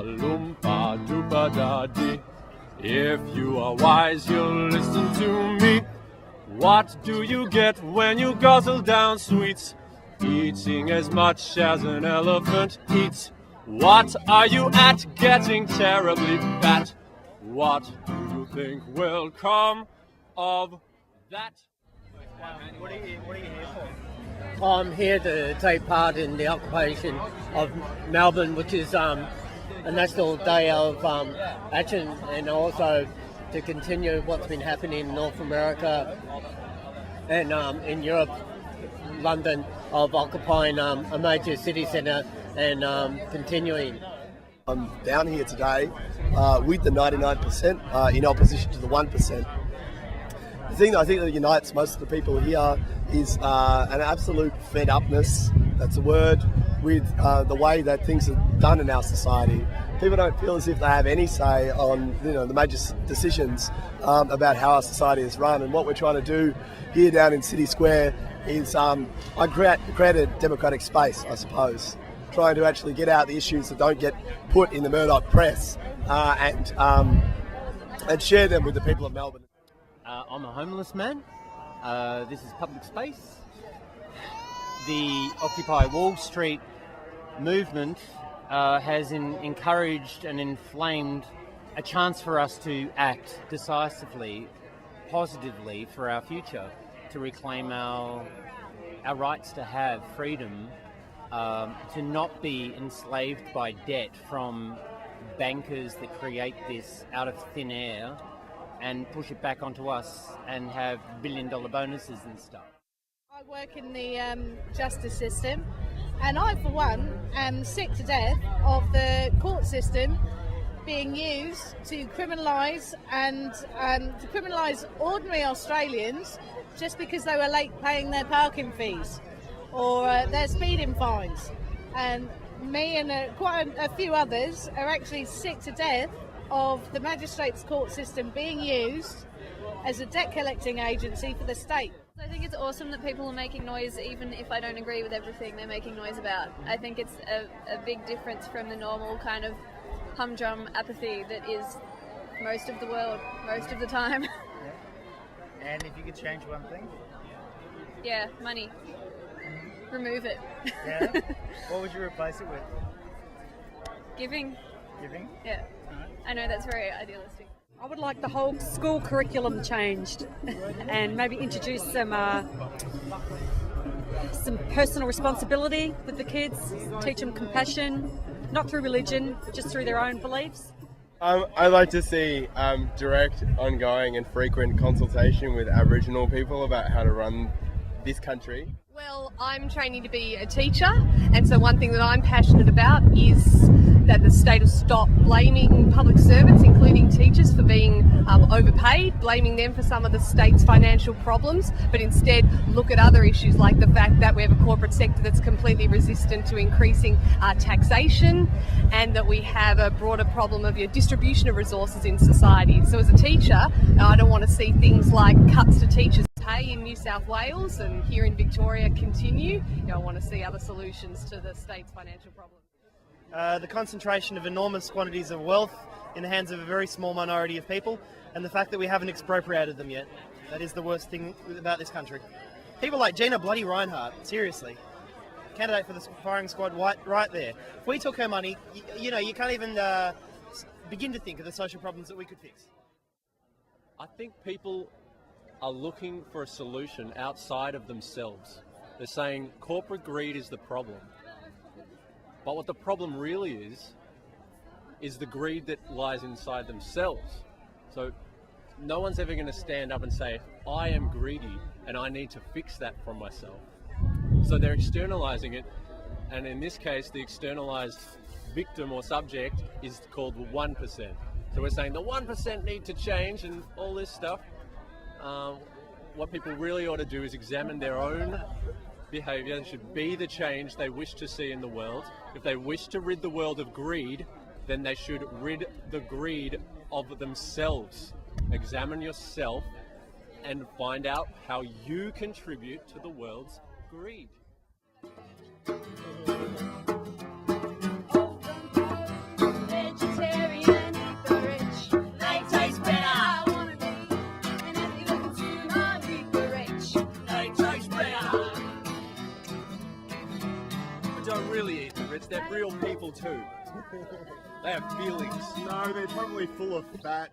Loompa doopa da dee. If you are wise, you'll listen to me. What do you get when you guzzle down sweets? Eating as much as an elephant eats. What are you at? Getting terribly fat. What do you think will come of that? What are you here for? I'm here to take part in the occupation of Melbourne, which is a National Day of Action, and also to continue what's been happening in North America and in Europe, London, of occupying a major city centre and continuing. I'm down here today with the 99% in opposition to the 1%. The thing that I think that unites most of the people here is an absolute fed-upness, that's a word, with the way that things are done in our society. People don't feel as if they have any say on the major decisions about how our society is run, and what we're trying to do here down in City Square is create a democratic space, I suppose, trying to actually get out the issues that don't get put in the Murdoch press and share them with the people of Melbourne. I'm a homeless man. This is public space. The Occupy Wall Street movement has encouraged and inflamed a chance for us to act decisively, positively for our future, to reclaim our rights to have freedom, to not be enslaved by debt from bankers that create this out of thin air and push it back onto us and have billion-dollar bonuses and stuff. I work in the justice system, and I, for one, am sick to death of the court system being used to criminalise ordinary Australians just because they were late paying their parking fees or their speeding fines. And me and quite a few others are actually sick to death of the magistrates' court system being used as a debt collecting agency for the state. I think it's awesome that people are making noise, even if I don't agree with everything they're making noise about. I think it's a big difference from the normal kind of humdrum apathy that is most of the world, most of the time. Yeah. And if you could change one thing? Yeah, money. Remove it. Yeah? What would you replace it with? Giving. Giving? Yeah. Right. I know that's very idealistic. I would like the whole school curriculum changed and maybe introduce some personal responsibility with the kids, teach them compassion, not through religion, just through their own beliefs. I'd like to see direct, ongoing and frequent consultation with Aboriginal people about how to run this country. Well, I'm training to be a teacher, and so one thing that I'm passionate about is that the state will stop blaming public servants, including teachers, for being overpaid, blaming them for some of the state's financial problems, but instead look at other issues like the fact that we have a corporate sector that's completely resistant to increasing taxation, and that we have a broader problem of your distribution of resources in society. So as a teacher, I don't want to see things like cuts to teachers' pay in New South Wales and here in Victoria continue. I want to see other solutions to the state's financial problems. The concentration of enormous quantities of wealth in the hands of a very small minority of people, and the fact that we haven't expropriated them yet. That is the worst thing about this country. People like Gina bloody Reinhardt, seriously. Candidate for the firing squad right there. If we took her money, you can't even begin to think of the social problems that we could fix. I think people are looking for a solution outside of themselves. They're saying corporate greed is the problem. But what the problem really is the greed that lies inside themselves. So no one's ever going to stand up and say, I am greedy and I need to fix that from myself. So they're externalizing it, and in this case, the externalized victim or subject is called 1%. So we're saying the 1% need to change and all this stuff. What people really ought to do is examine their own behaviour. They should be the change they wish to see in the world. If they wish to rid the world of greed, then they should rid the greed of themselves. Examine yourself and find out how you contribute to the world's greed. really easy, Rich. They're real people too. They have feelings. No, they're probably full of fat